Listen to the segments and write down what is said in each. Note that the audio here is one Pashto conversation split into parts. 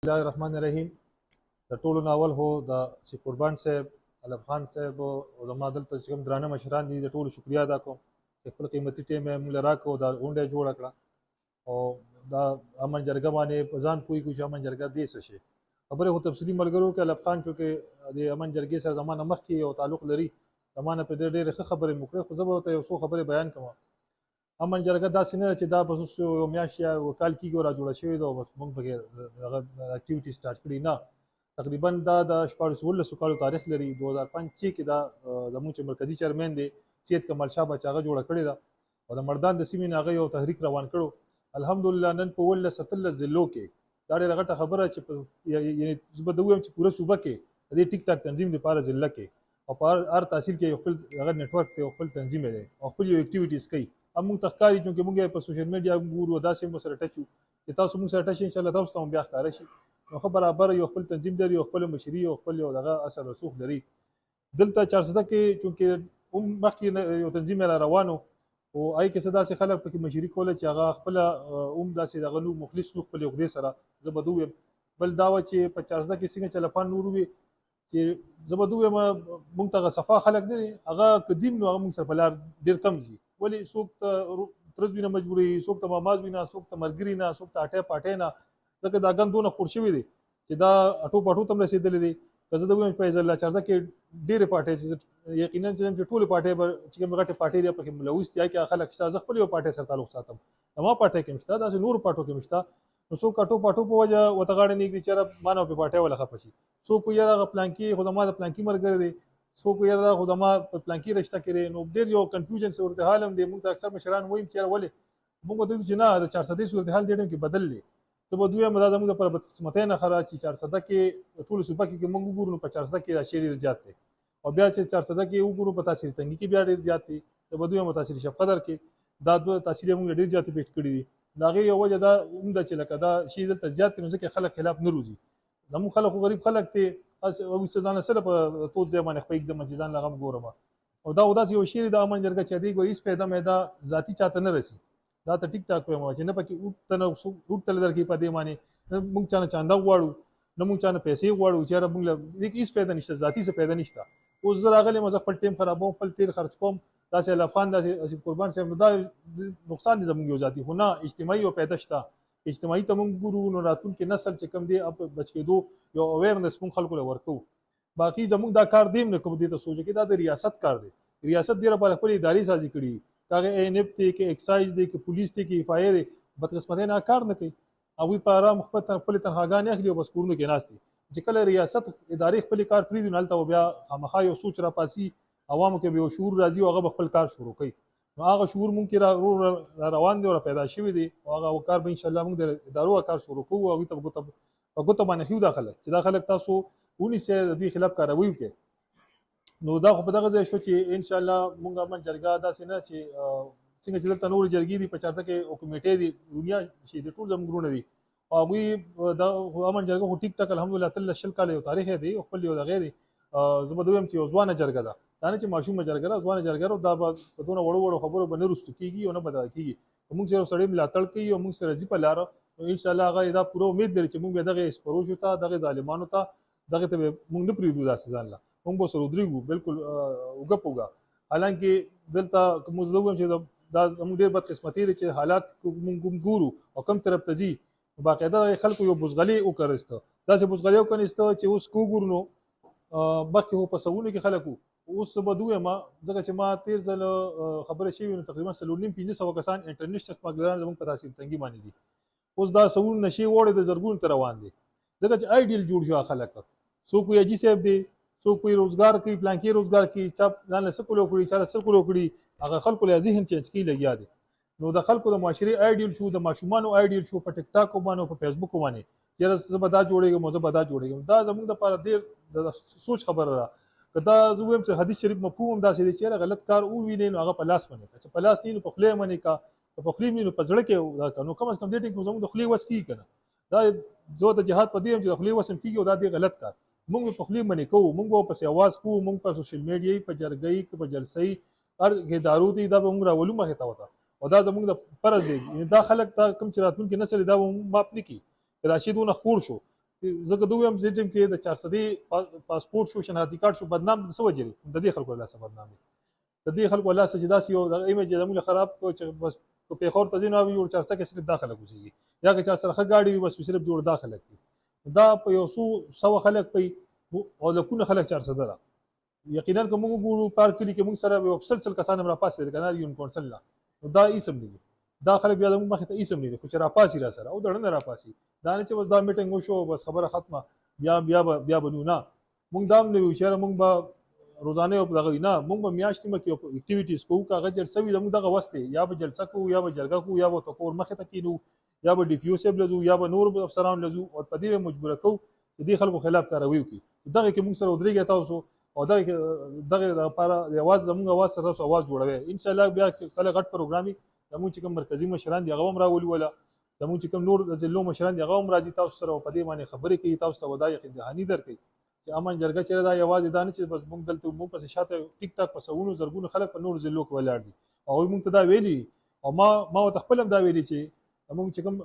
الله الرحمن الرحیم. د ټولو ناول هو د سي قربان صاحب، علب خان صاحب او زما دلته چې کوم درانه مشران دي د ټولو شکریا ادا کوم چې خپل قیمتي ټیم یې موږ له راکړو، دا غونډه یې جوړه کړه او دا امن جرګه باندې په ځان پوه کړو چې امن جرګه دې څه شي. خبرې خو تفصیلي ملګرو کې علب خان چونکې د امن جرګې سره زما نه مخکې یو تعلق لري، زما نه په ډېرې ښه خبرې مو کړې، خو زه به ورته یو څو خبرې بیان کوم. امن جرګه داسې نه ده چې دا بس اوس یو میاشت یا یو کال کېږي را جوړه شوې ده او بس موږ پکې هغه اکټیویټي سټارټ کړي. نه، تقریبا دا د 14 کالو تاریخ لري. 2005 کې دا زموږ چې مرکزي چیرمن دی سید کمال شاه بچ هغه جوړه کړې ده او د مردان د سیمې نه هغه یو تحریک روان کړو. الحمدلله نن په 17 ضلعو کې دا ډېره غټه خبره چې یعنی زه به ووایم چې پوره صوبه کې د دې ټیک ټاک تنظیم لپاره ضلع کې او په هر تحصیل کې یو خپل هغه نیټورک دی او خپل تنظیم دی او خپل یو اکټیویټیز کوي. هم موږ ته ښکاري چونکې موږ په سوشل میډیا ګورو، داسې مو سره ټچ یو چې تاسو موږ سره ټچ انشاءالله تاسو ته هم بیا ښکاره شي. نو ښه برابر یو خپل تنظیم لري، یو خپل مشري، یو خپل یو دغه اثر رسوخ لري. دلته 400 کې چونکې هم مخکې یو تنظیم را روانو او هغې کې څه داسې خلک پکې مشري کوله چې هغه خپله هم داسې دغه نو مخلص نو خپلې عقدې سره زه به ووایم. بل دا وه چې په 400 کې څنګه چې لفان نور وي چې زه به ووایم موږ ته هغه صفا خلک نه دي، هغه قدیم نو هغه موږ سره په لار ډېر کم ځي. ولې څوک ته ترز وي نه مجبوري، څوک ته ماماز وي نه، څوک ته ملګري نه، څوک ته اټی پاټی نه، ځکه دا ګند دونه خور شوي دی چې دا اټو پاټو ته هم رسېدلی دی. که زه د ووایم په ځل 400 کې ډېرې پاټۍ چې یقینا چې ټولې پاټۍ به چې کومې غټې پاټۍ دي پکې ملوث دي، هغې کې خلک شته. زه خپل یو پاټۍ سره تعلق ساتم، زما پاټۍ کې هم شته، داسې نورو پاټو کې هم شته. نو څوک اټو پاټو په وجه ورته غاړه نه ږدي چې یاره ما نه به پې پاټۍ وله خفه شي. څوک وایي یاره هغه پلانکي خو زما د پلانکي ملګری دی، څوک وایي یاره خو زما په پلانکي رشته کې دی. نو ډېر یو کنفیوژن صورتحال هم دی. موږ ته اکثر مشران وایي چې یاره ولې موږ ورته وایو چې نه د 400 صورتحال دې ټیم کې بدل دی. زه به دویم دا زموږ لپاره بدقسمتۍ نښه ده چې 400 کې ټولو صوبه کې موږ وګورو نو په 400 کې دا شی ډېر زیات دی او بیا چې 400 کې وګورو په تاثیر تنګي کې بیا ډېر زیات دی. زه به دویم تاثیر شب قدر کې دا دوه تاثیر موږ ډېر زیات افیکټ کړي دي. د هغې یو وجه دا هم ده چې لکه دا شی دلته زیات دی نو ځکه خلک خلاف نه روځي. زموږ خلک خو غریب خلک دی او ځان سره په تود ځای باندې خپل د مجلسان لغم ګورم او دا داسې یو شی د امن جرګه چې دی ګو هیڅ فایده مې ذاتي چاته نه رسي. دا ته ټیک ټاک وایم چې نه پکې اوټ نه اوټ تل درکې په دې باندې نه موږ چا نه چانده غواړو نه موږ چا نه پیسې غواړو چې یاره موږ له دې کې هېڅ فایده نشته، ذاتي څه فایده نشته. اوس زه راغلی یم زه خپل ټیم خرابوم، خپل تیل خرڅ کوم، داسې علب خان داسې اسیف قربان صاحب دا نقصان دی زموږ یو ذاتي، خو نه اجتماعي یو فایده شته. اجتماعي ته موږ ګورو نو راتلونکي نسل چې کوم دی اب بچ کېدو یو اویرنس موږ خلکو له ورکوو. باقي زموږ دا کار دی نه کوم دې ته سوچ کې دا د ریاست کار دی. ریاست دې لپاره خپل ادارې سازي کړي دي، هغه ANF دی کې اکسایز دی کې پولیس دی کې FIA دی، بدقسمتۍ نه کار نه کوي. هغوی په ارام خپلې تنخواګانې اخلي او بس کورونو کې ناست دي. چې کله ریاست ادارې خپل کار پرېږدي نو هلته بیا خامخا یو سوچ راپاسي، عوامو کې به یو شعور راځي او هغه به خپل کار شروع کوي. نو هغه شعور مونږ کې را روان دی او را پیدا شوی دی او هغه کار به انشاءالله مونږ د ادارو کار شروع کوو او هغوی ته به ګوته باندې ښیو دا خلک چې دا خلک تاسو ونیسئ د دوی خلاف کاروي وکړئ. نو دا خو په دغه ځای شو چې انشاءالله مونږ امن جرګه داسې نه چې څنګه چې دلته نورې جرګې دي په 400 کې او کمیټې دي دنیا چې د ټول زموږ وروڼه دي او هغوی دا امن جرګه خو ټیک ټاک الحمدلله 13 کاله یو تاریخ دی او خپل یو دغې دی. زه به دویم چې یو ځوانه جرګه ده، دا نه چې ماشومه جرګه ده، ځوانه جرګه ده. دا به په دونه وړو وړو خبرو به نه رسټو کېږي او نه به دغه کېږي. موږ چې یو سړی ملاتړ کوي او موږ سره ځي په لاره نو انشاءالله هغه دا پوره امید لري چې موږ به دغې سپروشو ته دغې ظالمانو ته دغې ته به موږ نه پرېږدو داسې ځان له موږ به سره ودرېږو بالکل اوږه په اوږه. حالانکې دلته که موږ زه ووایم چې دا زموږ ډېر بدقسمتي دی چې حالات موږ ګورو او کوم طرف ته ځي باقاعده خلکو یو بزغلي وکړسته، داسې بزغلي وکړسته چې اوس که وګورو نو مخکې خو په سوونو کې خلک وو، اوس به دویم ځکه چې ما تېر ځل خبره شوې نو تقریبا 4.5-500 کسان انټرنیشنل سمګلران زموږ په تحصیل تنګي باندې دي. اوس دا سوونو نشې وړې د زرګونو ته روان دي ځکه چې آیډیل جوړ شو خلک. څوک وایي حاجي صاحب دی، څوک وایي روزګار کوي، پلانکې روزګار کوي، چا ځان له څه کولو کړي، چا له څه کولو کړي، هغه خلکو له ذهن چینج کوي لګیا دي. نو د خلکو د معاشري آیډیل شو، د ماشومانو آیډیل شو په ټیک ټاک باندې او په فیسبوک باندې چې زه به دا جوړېږم او زه به دا جوړېږم. دا زموږ دپاره ډېر د سوچ خبره ده. که دا زه ووایم چې حدیث شریف مفهوم هم داسې دی چې یاره غلط کار ووینې نو هغه په لاس منې کړه، چې په لاس نه وي نو په خولې یې منې کړه، که په خولې وي نو په زړه کې دا کړه. نو کم از کم دې ټیک زموږ د خولې وس کېږي که نه. دا زه د جهاد په دې یم چې د خولې وس هم کېږي او دا دی غلط کار موږ به په خولې منې کوو، موږ به ورپسې اواز کوو، موږ په سوشل میډیا په جرګۍ په جلسۍ هر ادارو ته دا به موږ راولو مخې ته ورته او دا زموږ د فرض دی. دا خلک دا کوم چې راتلونکي نسل دا به معاف نه کړي. که دا شی دونه خور شو زه که دوی هم دې ټیم کې د 400 پاسپورت شو شناختی کارت شو بدنام څه وجه دی د دې خلکو لاسه بدنام دی د دې خلکو لاسه چې داسې یو د ایمیج زموږ خراب کو چې بس په پیښور ته ځینو یو 400 کې صرف داخله کوسي یا که 400 ښه گاډي وي بس صرف جوړ داخله کی دا په یو سو خلک په او لکونه خلک 400 ده یقینا کوم ګورو پارک کې موږ سره یو سلسله کسان را پاسې د کنار یون کونسل لا دا اسم دی دا خلک بیا موږ مخه ته اسم نه خو چې را پاسې را سره او دړنه را پاسې دا نه چې بس دا میټینګ وشو بس خبره ختمه بیا بنو نه موږ دا نه وی چې موږ به روزانه او دغه نه موږ به میاشتې مکه اکټیویټیز کوو کاغذ جلسه وي موږ دغه واسطه یا به جلسه کوو یا به جرګه کوو یا به تکور مخه ته کینو یا به ډي پی او سیب لزو یا به نور افسران لزو او په دې مجبور کوو چې دې خلکو خلاف کاروي وکړي دغه کې موږ سره ودرېږي تاسو او دغه لپاره د اواز زموږ اواز سره تاسو اواز جوړوي ان شاء الله بیا کله غټ پروګرامي زموږ چې کوم مرکزی مشران دي هغه هم راولي ولا زموږ چې کوم نور د ضلعو مشران دي هغه هم راځي تاسو سره په دې باندې خبرې کوي تاسو ته ودای دهانی درکړي چې امن جرګه چیرې دا اواز دانه چې بس موږ دلته موږ په شاته ټیک ټاک په سونو زرګونو خلک په نور ضلعو کې ولاړ دي او موږ ته دا ویلي او ما خپل هم دا ویلي چې موږ چې کوم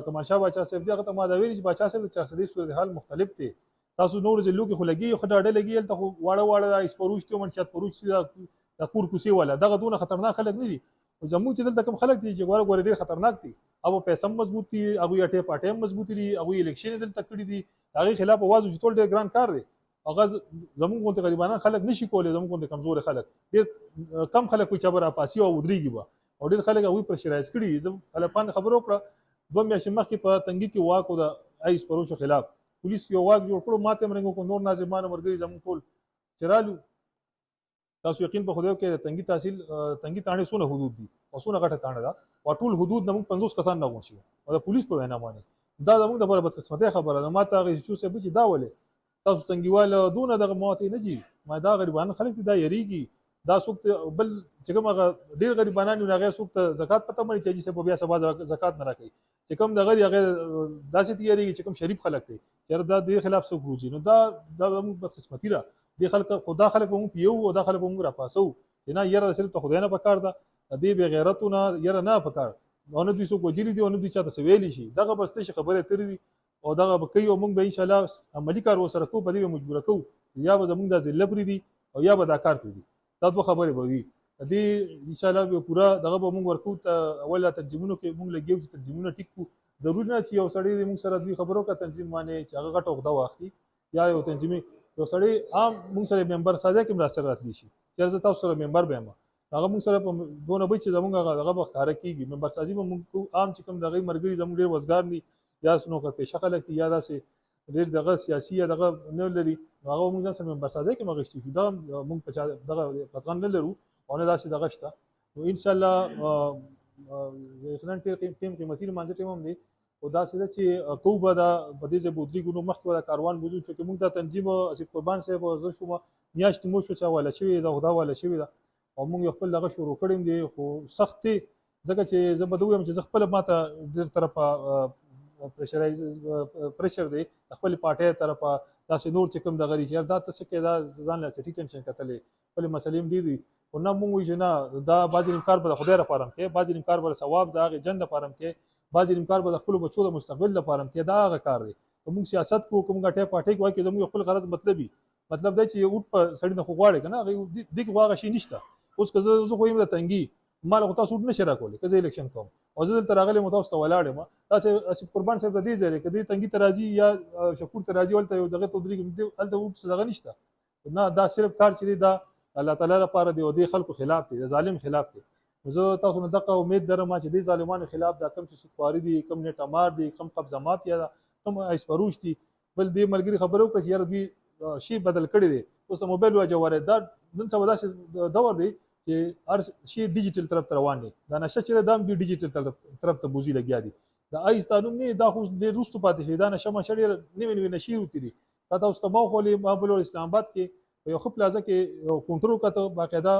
کمال شاه باچا صاحب دی هغه ته ما دا ویلي چې باچا صاحب 400 صورتحال مختلف دي تاسو نور ضلعو کې خو لګي خو ډاډه لګي ته واړه اس پروش ته منشات پروش د کور کوسي ولا دغه دونه خطرناک خلک نه دي زموږ چې دلته کوم خلک دي چې ګوره ډېر خطرناک دي او پیسې مضبوط دي او یې ټه پټه مضبوط دي او الیکشن دلته کړی دي هغه خلاف आवाज وشتول ډېر ګران کار دی هغه زموږ کوم غریبانه خلک نشي کولای زموږ کوم کمزور خلک ډېر کم خلک چې بر اپاسی او ودرېږي با او ډېر خلک هغه پرشرایز کړي زم الپان خبرو کړه دوه میاشتې مخکې په تنګي کې واکو د ایس پروش خلاف پولیس یو واک جوړ کړو ماته مرنګو کو نور ناظمان مرګري زموږ ټول چرالو تاسو یقین په خدای کې تنګي تحصیل تنګي تانه سونه حدود دي او سونه غټه تانه دا او ټول حدود نمو 50 کسان نه غونشي او د پولیس په وینا باندې دا زموږ د بر بدقسمتۍ خبره ده ماته غي چې څه بچي دا ولې تاسو تنګيواله دونه دغه مواتې نه جي ما دا غریبان خلک دا یریږي دا سوق بل چې کوم ډیر غریبانان نه غي سوق زکات پته مړي چې چې په بیا سبا زکات نه راکړي چې کوم دغه هغه داسې تیاریږي چې کوم شریف خلک دي چې دا د خلاف سوق روزي نو دا موږ بدقسمتي را دي خلک خدا خلک هم پیو او دا خلک هم را پاسو نه یره صرف ته خدای نه پکار ده دې به غیرتونه یره نه پکار نو دوی سو کوجری دي او دوی چاته سویلی شي دغه بس ته خبره تر دي او دغه کوي او موږ به ان شاء الله عملی کار وسره کو په دې مجبور کو یا به زموږ د ذله پری دي او یا به دا کار کوي دا دوه خبره به وي دې ان شاء الله به پورا دغه به موږ ورکو ته اوله ترجمونو کې موږ لګیو چې ترجمونه ټیک کو ضروري نه چې یو سړی موږ سره دوی خبرو کا تنظیم باندې چې هغه غټ وخت واخلي یا یو تنظیمي یو سړی عام موږ سره ممبر سازه کې مرسته راتلی شي چې تاسو سره ممبر به ما هغه موږ سره په دونه به چې زموږ هغه بخاره کیږي ممبر سازي به موږ عام چې کوم دغه مرګري زموږ ډیر وزګار دي یا سنو کر پیشه خلک دي یا داسې ډیر دغه سیاسي دغه نه لري هغه موږ سره ممبر سازه کې مغشتي شو دا موږ په دغه قطعا نه لرو او نه داسې دغه شته نو ان شاء الله یقینا ټیم قیمتي مانځ ټیم هم دي او دا څه چې کوبه دا بده ز بودري ګونو مخکې ولا کاروان بوزو چې موږ دا تنظیم اسیب قربان صاحب زه شوم میاشت مو شو چې ولا شوی دا خدا ولا شوی دا او موږ خپل دغه شروع کړیم دي خو سخت ځکه چې زه بدویم چې خپل ماته ډیر طرفه پرشر دی خپل پارټي طرفه دا نور چې کوم د غری شهر دا څه کې دا ځان له سټی ټینشن کتلې خپل مسلې ډیر دي او نه موږ چې نه دا باز انکار به خدای را پارم کې باز انکار به ثواب دا جن د پارم کې بعض امکان به خپل بچو د مستقبل لپاره کې دا غ کار دی کوم سیاست کو کوم غټه پټه کوي کې زموږ خپل غرض مطلب دی چې یو په سړی نه خوغواړي کنه هغه دغه واغ شي نشته اوس که زه خو یم د تنګي مال خو تاسو نه شرا کولی که زه الیکشن کوم او زه دلته راغلی متوسط ولاړم تاسو اسیب قربان صاحب د دې ځای کې د تنګي ترازی یا شکور ترازی ولته یو دغه تدریج الته وڅ دغه نشته نه دا صرف کار چې دا الله تعالی لپاره دی او د خلکو خلاف دی د ظالم خلاف دی زه تاسو نه دغه امید درم چې د ظالمانو خلاف دا کم چې سوتواري دي کم نیټه مار دي کم قبضه مافیا ده کم ایس پروش دي بل دې ملګری خبرو کړ چې یار دوی شی بدل کړی دی اوس موبایل واجواره دا نن څه وداسې دور دی چې هر شی ډیجیټل طرف ته روان دی دا نشه چې دا هم ډیجیټل طرف ته بوزي لګیا دي دا ایس قانون نه دا خو د روستو پاتې شي دا نشه مشړې نیوي نشي وتی دي دا تاسو ته مو خولي مابل اسلام آباد کې یو خپل ځکه کې کنټرول کته باقاعده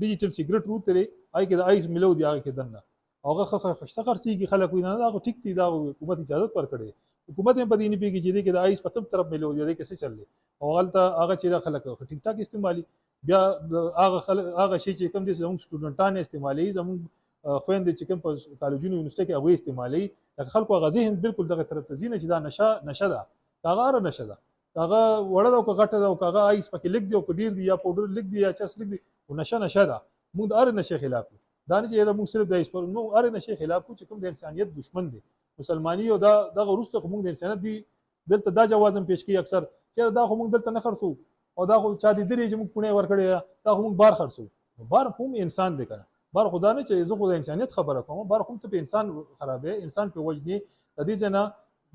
ډیجیټل سیګریټ روته لري آی کې د آیس ملو دی هغه کې دنه هغه خشته خرڅيږي خلک ویني دا ټیک دی دا حکومت اجازه ورکړي حکومت هم پدې نه پیږي چې د آیس په کوم طرف ملو دی دا کیسه چللی او غلطه هغه چې خلک ټیک ټاک استعمالي بیا هغه شی چې کوم دي زموږ سټوډنټان استعمالي زموږ خويندې چې کوم په کالجونو یونیورسيټي کې هغه استعمالي د خلکو غزه هم بالکل دغه طرف ته ځینې چې دا نشه ده هغه هره نشه ده، هغه وړه ده او که غټه ده او که هغه آیس پکې لږ دی او که ډېر دي یا پوډر لږ دی یا چرس لږ دی، خو نشه ده. موږ د هرې نشې خلاف یو. دا نه چې یاره موږ صرف د آیس پر موږ هرې نشې خلاف یو چې کوم د انسانیت دشمن دی مسلماني. او دغه وروسته خو موږ د انسانیت دی دلته دا جواز هم پیش کوي اکثر چې دا خو موږ دلته نه خرڅو او دا خو چا لیدلي چې موږ پوڼې ورکړې ده، دا خو موږ بار خرڅو. بار خو هم انسان دی که نه، بار خو دا نه چې زه خو د انسانیت خبره کوم، بار خو ته په انسان خرابې، انسان په وجنې. د دې ځای نه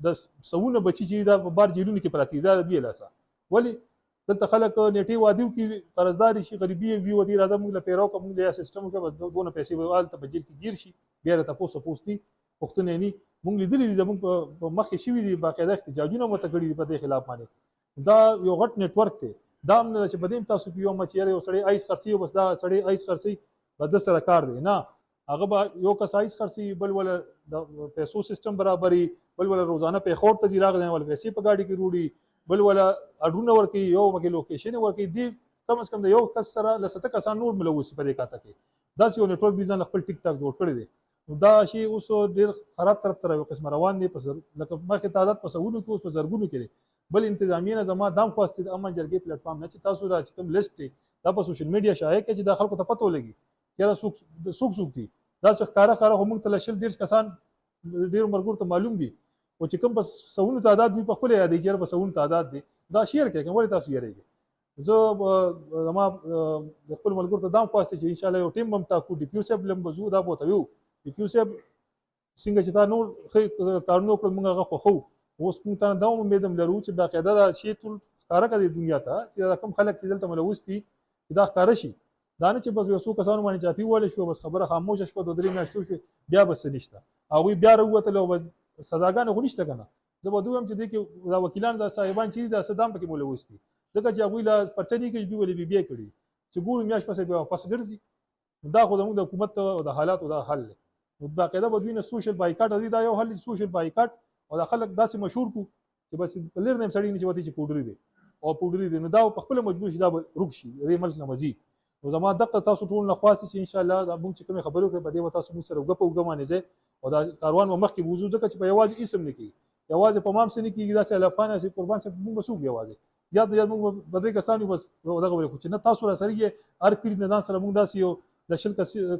د سوونه بچي چې دا په بار جیلونو کې پراته دي دا د دوی لاسه. ولې دلته خلک نیټې وادي وکړي قرضداري شي غریبي وي ودې راځه موږ له پیرو کوم د سیستم کې بس دونه پیسې به هلته په جیل کې ګیر شي بیا د تاسو پوښتنې پوښتنې نه موږ لیدلې دي زموږ په مخکې شوي دي باقاعده احتجاجونه مو ته کړي دي په دې خلاف باندې. دا یو غټ نیټورک دی. دا هم نه چې په دې تاسو په یو مچ یو سړی آیس خرڅي بس دا سړی آیس خرڅي بس د سره کار دی نه. هغه به یو کس آیس خرڅي بل ولا د پیسو سیستم برابري بل ولا روزانه په خور ته ځي راغلی ول پیسې په ګاډي کې روړي بل ولا اډونه ورکي یو وکي لوکیشن ورکي دی کم از کم د یو کس سره لسته کسان نور ملوث په دې کاته کې. دا یو نیټورک ډیزاین خپل ټیک ټاک جوړ کړی دی. دا شی اوس ډیر خراب طرف ته یو قسم روان دی په لکه مخکې تعداد په سوونو کې اوس په زرګونو کې بل انتظامیه نه زما دام خواسته د امن جرګې پلیټ فارم نه چې تاسو را چې کوم لیست دا په سوشل میډیا شایع کې چې دا خلکو ته پته ولګي چې څوک دي. دا څه ښکارا هم موږ ته لشل ډیر کسان ډیر مرګور ته معلوم دي او چې کوم په سوونو تعداد وي په خپل یادې چې په سوونو تعداد دي دا شیر کې کوم ولې تاسو یریږئ. زه زما د خپل ملګرو ته دام خواسته چې ان شاء الله یو ټیم هم ټاکو ډي پی او صاحب لم بزو دا بوته یو ډي پی او صاحب څنګه چې تا نور کارونه وکړل موږ هغه خوښو اوس موږ ته دا امیدم لرو چې باقاعده دا شی ټول ښکاره کړي دنیا ته چې دا کوم خلک چې دلته ملوث دي چې دا ښکاره شي. دا نه چې بس یو څو کسانو باندې چاپی ولی شو بس خبره خاموشه شوه 2-3 میاشتې شوې بیا بس نشته هغوی بیا راووتل او سزاګانې خو نشته که نه. زه به دوی هم چې دې کې دا وکیلان دا صاحبان چې دي دا صدام پکې ملوث دي ځکه چې هغوی له پرچه دي کې دوی ولې بي بي کړي چې ګورو میاشت پسې بیا واپس ګرځي. دا خو زموږ د حکومت او د حالاتو دا حل دی. نو باقاعده به دوی نه سوشل بایکاټ دی دا یو حل سوشل بایکاټ او دا خلک داسې مشهور کو چې بس په لیر نه سړی نه چې وتی چې پودري دي او پودري دي نو دا په خپل مجبور شي دا روک شي دې ملک نه مزي. نو زما دغه تاسو ټول نه خواسته چې ان شاء الله دا موږ چې کوم خبرو کې په دې وتا تاسو موږ سره غپ او غمانه زه او دا کاروان مخکې وځو ځکه چې په یوازې اسم نه کی یوازې په مام سن کې دا چې الافانه سي قربان سي موږ وسوګ یوازې یاد موږ بدري کسانو بس دغه ورکو چې نه تاسو را سره یې هر کړي نه ځان سره موږ داسې یو د شل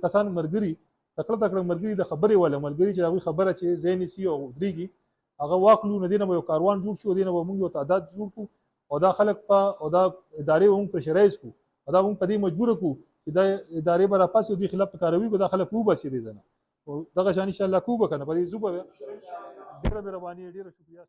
کسان مرګري تکړه مرګري د خبرې ولا مرګري چې هغه خبره چې زین سي او دريږي هغه واخلو نه دینه یو کاروان جوړ شو دینه موږ یو تعداد جوړ کو او دا خلک په او دا ادارې هم پرشرایز کو او دا هم په دې مجبور کو چې دا ادارې برا پاسې دوی خلاف کاروي کو دا خلک وو بسې دي ځنه او دغه شان ان شاء الله کو بکنه په دې زوبه ډیره مهرباني ډیره شکریا.